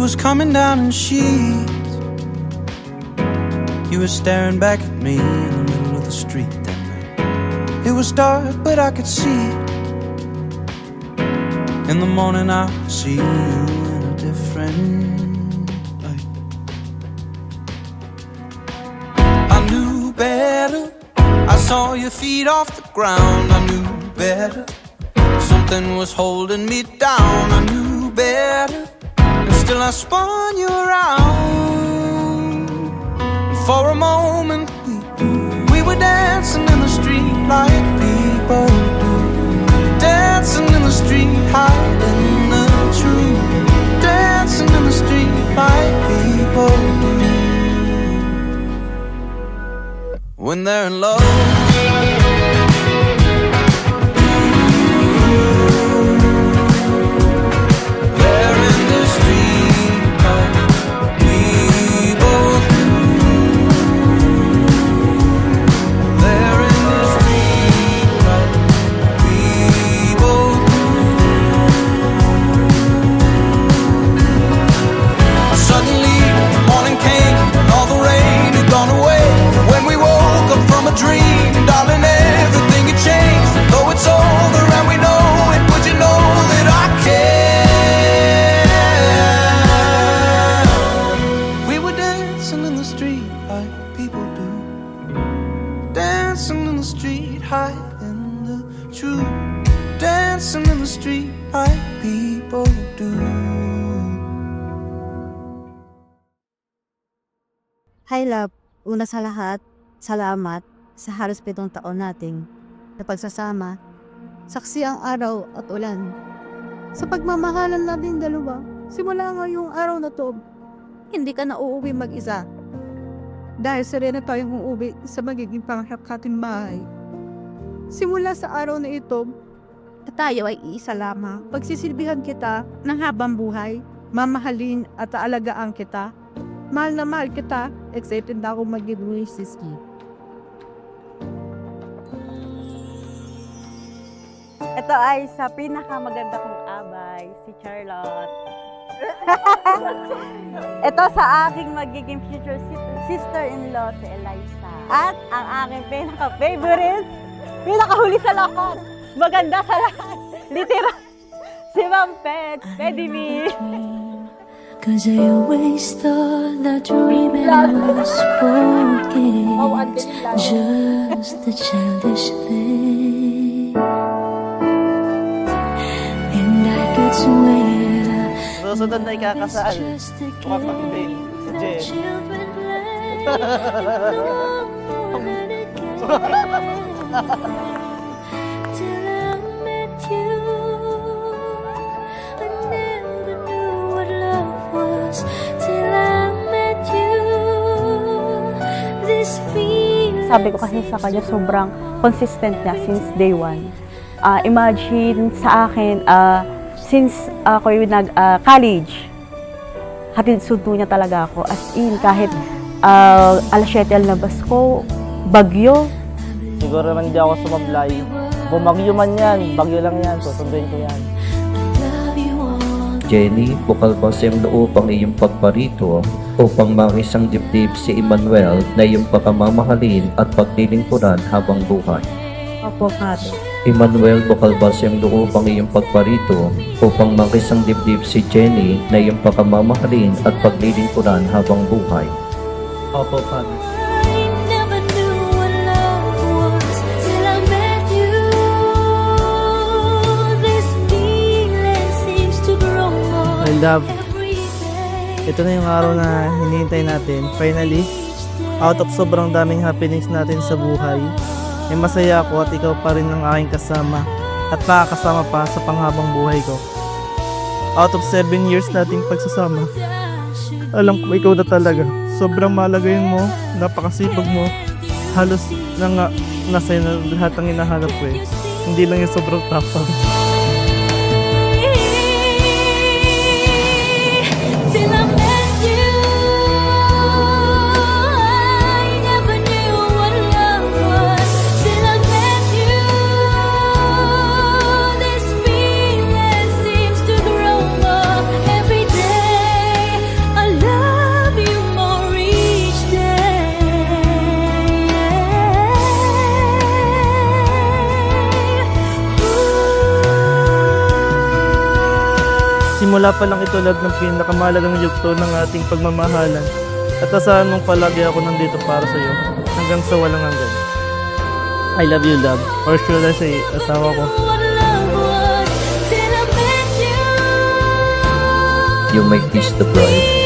was coming down in sheets. You were staring back at me in the middle of the street that night. It was dark, but I could see. In the morning I would see you in a different light. I knew better. I saw your feet off the ground. I knew better. Something was holding me down. I knew better. And still I spun you around. And for a moment we were dancing in the street like people do. Dancing in the street, hiding the truth. Dancing in the street like people do. When they're in love. Hi love, una sa lahat, salamat sa halos 7 taon nating na pagsasama. Saksi ang araw at ulan. Sa pagmamahalan natin dalawa, simula ngayong araw na to, hindi ka na uuwi mag-isa. Dahil serena tayong uuwi sa magiging panghakating bahay. Simula sa araw na ito, tayo ay iisa lamang. Pagsisilbihan kita ng habang buhay, mamahalin at aalagaan kita. Mahal na mahal kita, excited na ako mag-giveaway siski. Ito ay sa pinakamaganda kong abay, si Charlotte. Ito sa aking magiging future sister-in-law, si Eliza. At ang aking pinaka-favorite, pinakahuli sa lahat, maganda sa lahat, literal, si Ma'am Pet, Pedimi. Cause I always thought that dream was spoken, just a childish thing. And I could swear susunod na ikakasal. Mukhang makibig si Jen. till I met you. I never knew what love was till I met you. This feeling. Sabi ko kasi sa kanya, sobrang consistent niya since day one. Imagine sa akin, since ako yung college, hatid sundo niya talaga ako. As in, kahit alas 7 labas ko, bagyo. Siguro naman hindi ako sumablay. Bumagyo man yan, bagyo lang yan, susunduin ko yan. Jenny, bukal ba siyang loob ang iyong pagparito upang makisang dibdib si Emmanuel na iyong pagmamahalin at paglilingkuran habang buhay? Opo, Father. Emmanuel, bukal ba siyang loob ang iyong pagparito upang makisang dibdib si Jenny na iyong pagmamahalin at paglilingkuran habang buhay? Opo, Father. I never knew what love was till I met you. This feeling seems to grow on My love, every day. ito na yung araw na hinihintay natin. Finally, out of sobrang daming happenings natin sa buhay, ay masaya ako at ikaw pa rin ang aking kasama at makakasama pa sa panghabang buhay ko. Out of 7 years nating pagsasama, alam ko ikaw na talaga. Sobrang malagayin mo, napakasipag mo. Halos nasa na lahat ang hinahanap ko eh. Hindi lang yung sobrang tapang. Till I met you, I never knew what love was. Till I met you, this feeling seems to grow more every day. Simula pa lang ito love ng pinakamahalagang yugto ng ating pagmamahalan. At asahan mong palagi ako nandito para sa iyo hanggang sa walang hanggan. I love you, love. Or should I say, asawa ko. what love was till I met you. You may kiss the bride